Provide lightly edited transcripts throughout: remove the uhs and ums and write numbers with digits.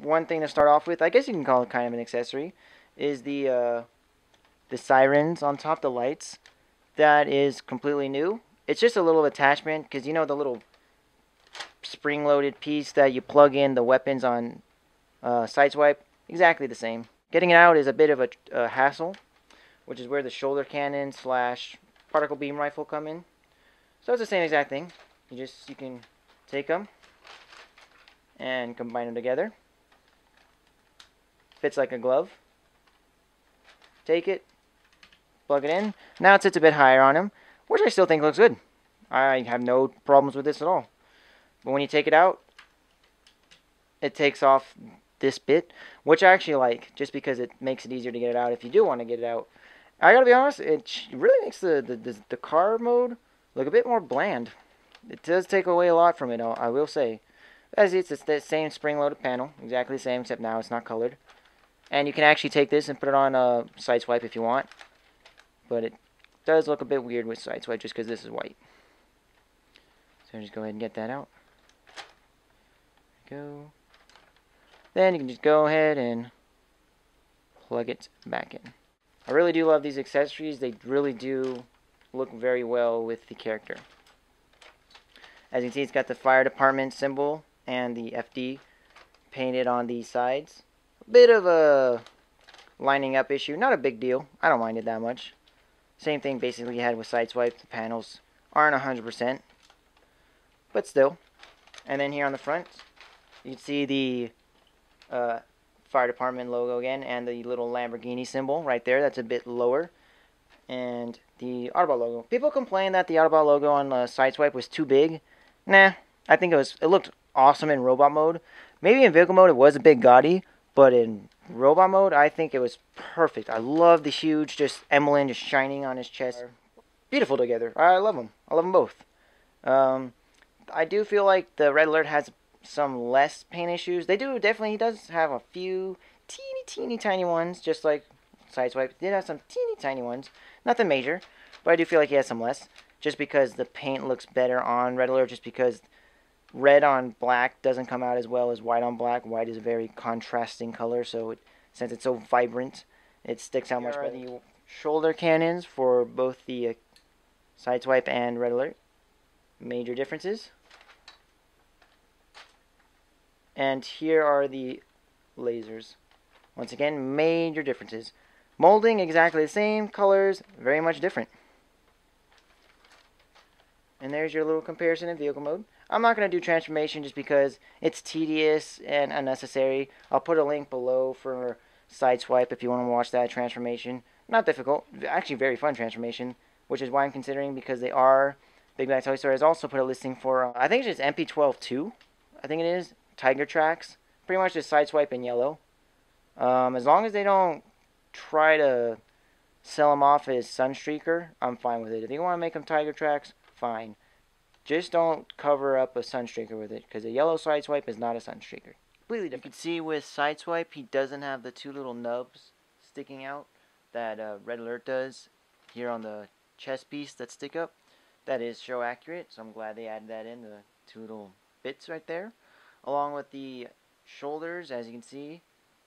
one thing to start off with, I guess you can call it kind of an accessory, is the sirens on top, the lights. That is completely new. It's just a little attachment, because you know the little spring-loaded piece that you plug in the weapons on Sideswipe? Exactly the same. Getting it out is a bit of a hassle, which is where the shoulder cannon slash particle beam rifle come in. So it's the same exact thing. You can take them and combine them together. Fits like a glove. Take it, plug it in. Now it sits a bit higher on him, which I still think looks good. I have no problems with this at all. But when you take it out, it takes off this bit, which I actually like, just because it makes it easier to get it out if you do want to get it out. I gotta be honest, it really makes the car mode look a bit more bland. It does take away a lot from it, I will say. As it's the same spring-loaded panel, exactly the same, except now it's not colored. And you can actually take this and put it on a Sideswipe if you want. But it does look a bit weird with Sideswipe just because this is white. So just go ahead and get that out. Go. Then you can just go ahead and plug it back in. I really do love these accessories. They really do look very well with the character. As you can see, it's got the fire department symbol and the FD painted on these sides. A bit of a lining up issue. Not a big deal. I don't mind it that much. Same thing basically you had with Sideswipe. The panels aren't 100%. But still. And then here on the front, you can see the fire department logo again, and the little Lamborghini symbol right there. That's a bit lower. And the Autobot logo. People complain that the Autobot logo on Sideswipe was too big. Nah, I think it looked awesome in robot mode. Maybe in vehicle mode it was a bit gaudy, but in robot mode I think it was perfect. I love the huge just emblem just shining on his chest. Beautiful together. I love them. I love them both. I do feel like the Red Alert has some less paint issues. He does have a few teeny tiny ones, just like Sideswipe. He did have some teeny tiny ones. Nothing major, but I do feel like he has some less, just because the paint looks better on Red Alert, just because red on black doesn't come out as well as white on black. White is a very contrasting color, so since it's so vibrant, it sticks out much better. Here are the shoulder cannons for both the Sideswipe and Red Alert. Major differences. And here are the lasers. Once again, major differences. Molding exactly the same, colors very much different. And there's your little comparison in vehicle mode. I'm not going to do transformation just because it's tedious and unnecessary. I'll put a link below for Sideswipe if you want to watch that transformation. Not difficult, actually very fun transformation, which is why I'm considering, because they are. Big Bad Toy Store has also put a listing for, I think it's just MP-12-2, I think it is, Tiger Tracks. Pretty much just Sideswipe in yellow. As long as they don't try to sell them off as Sunstreaker, I'm fine with it. If you want to make them Tiger Tracks, fine. Just don't cover up a Sunstreaker with it, because a yellow Sideswipe is not a Sunstreaker. Completely different. You can see with Sideswipe, he doesn't have the two little nubs sticking out that Red Alert does here on the chest piece that stick up. That is show accurate, so I'm glad they added that in, the two little bits right there. Along with the shoulders, as you can see,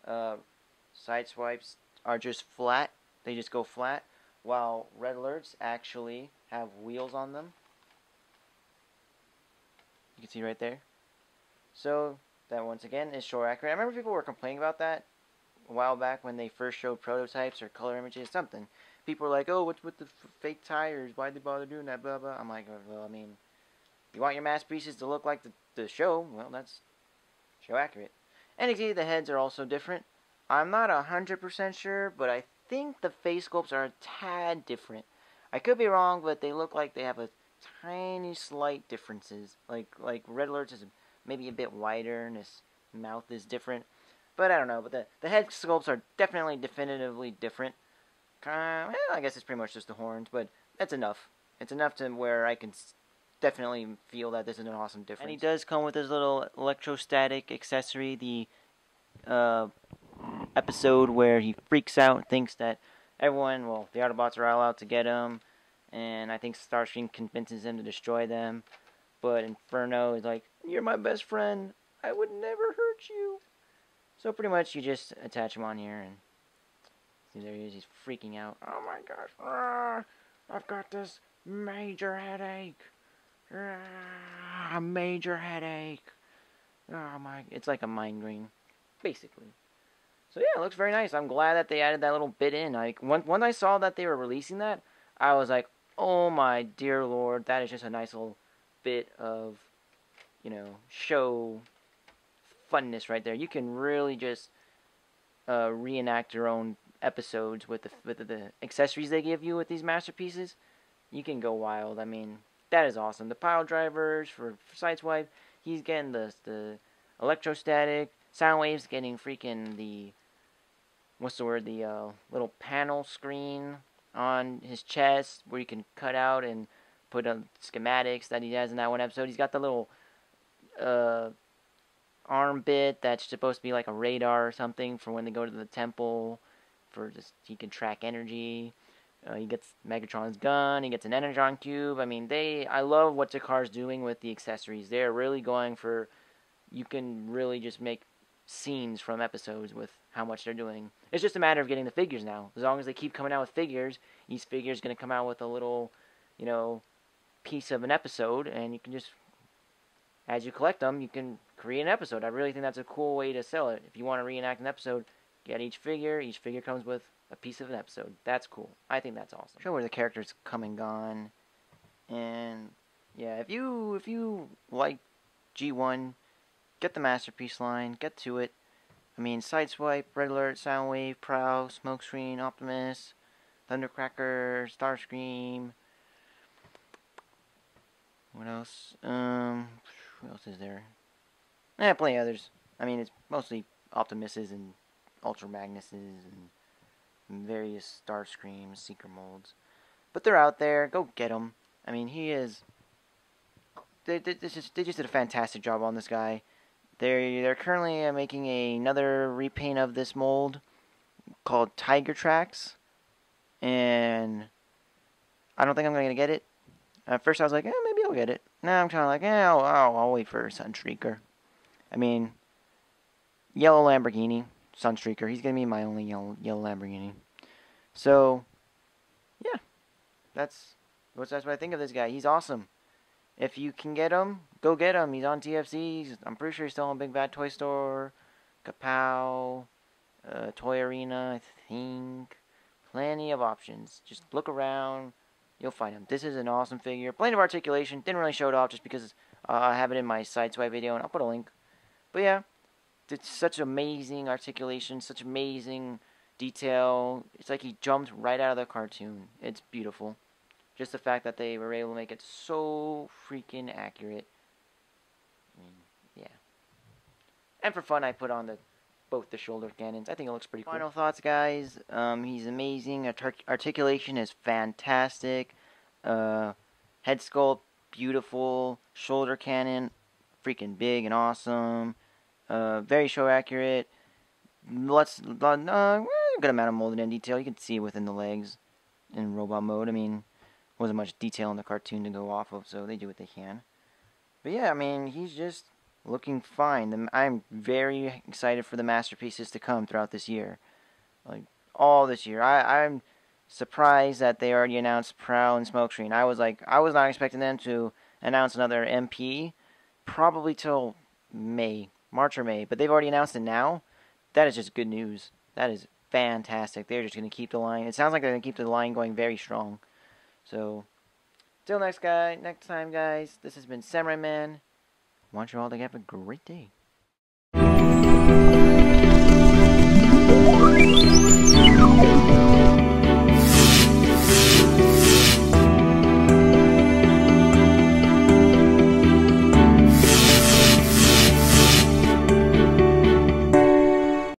Sideswipes are just flat. They just go flat, while Red Alerts actually have wheels on them. You can see right there. So that once again is show accurate. I remember people were complaining about that a while back when they first showed prototypes or color images, something. People were like, oh, what's with the fake tires? Why'd they bother doing that? Blah, blah. I'm like, well, I mean, you want your mass pieces to look like the show? Well, that's show accurate. And you see the heads are also different. I'm not 100% sure, but I think the face sculpts are a tad different. I could be wrong, but they look like they have a tiny slight differences. Like Red Alert's is maybe a bit wider and his mouth is different. But I don't know. But the head sculpts are definitively different. Well, I guess it's pretty much just the horns, but that's enough. It's enough to where I can definitely feel that this is an awesome difference. And he does come with his little electrostatic accessory, the episode where he freaks out and thinks that everyone, well, the Autobots are all out to get him, and I think Starscream convinces him to destroy them, but Inferno is like, you're my best friend, I would never hurt you. So pretty much you just attach him on here, and see, there he is. He's freaking out. Oh my gosh! I've got this major headache. A major headache. Oh my! It's like a migraine, basically. So yeah, it looks very nice. I'm glad that they added that little bit in. Like when I saw that they were releasing that, I was like, oh my dear lord, that is just a nice little bit of, show funness right there. You can really just reenact your own episodes with the accessories they give you with these masterpieces. You can go wild. I mean, that is awesome. The pile drivers for Sideswipe, he's getting the electrostatic. Soundwave's getting freaking the, what's the word, the little panel screen on his chest where you can cut out and put schematics that he has in that one episode. He's got the little arm bit that's supposed to be like a radar or something for when they go to the temple, for just he can track energy. He gets Megatron's gun. He gets an Energon cube. I mean, I love what Takar's doing with the accessories. They're really going for, you can really just make scenes from episodes with how much they're doing. It's just a matter of getting the figures now. As long as they keep coming out with figures, each figure is going to come out with a little, piece of an episode, and you can just, as you collect them, you can create an episode. I really think that's a cool way to sell it. If you want to reenact an episode, get each figure comes with a piece of an episode. That's cool. I think that's awesome. Show where the characters come and gone. And yeah, if you like G1, get the Masterpiece line, get to it. I mean, Sideswipe, Red Alert, Soundwave, Prow, Smokescreen, Optimus, Thundercracker, Starscream. What else? What else is there? Plenty of others. I mean, it's mostly Optimuses and Ultra Magnuses and various Starscreams, Seeker molds. But they're out there. Go get them. I mean, he is. They just did a fantastic job on this guy. They're currently making another repaint of this mold called Tiger Tracks, and I don't think I'm gonna get it. At first I was like, maybe I'll get it. Now I'm kind of like, I'll wait for Sunstreaker. I mean, yellow Lamborghini, Sunstreaker. He's gonna be my only yellow Lamborghini. So, yeah, that's what I think of this guy. He's awesome. If you can get him, go get him. He's on TFC. I'm pretty sure he's still on Big Bad Toy Store, Kapow, Toy Arena, I think. Plenty of options. Just look around. You'll find him. This is an awesome figure. Plenty of articulation. Didn't really show it off just because I have it in my Sideswipe video, and I'll put a link. But yeah, it's such amazing articulation, such amazing detail. It's like he jumped right out of the cartoon. It's beautiful. Just the fact that they were able to make it so freaking accurate. I mean, yeah. And for fun, I put on both the shoulder cannons. I think it looks pretty cool. Final thoughts, guys. He's amazing. Articulation is fantastic. Head sculpt, beautiful. Shoulder cannon, freaking big and awesome. Very show accurate. Good amount of molded in detail. You can see it within the legs in robot mode. I mean, wasn't much detail in the cartoon to go off of, so they do what they can. But yeah, I mean, he's just looking fine. I'm very excited for the masterpieces to come throughout this year. Like, all this year. I'm surprised that they already announced Prowl and Smokescreen. I was not expecting them to announce another MP probably till March or May. But they've already announced it now. That is just good news. That is fantastic. They're just going to keep the line. It sounds like they're going to keep the line going very strong. So, till next time, guys. This has been Samurai Man. I want you all to have a great day.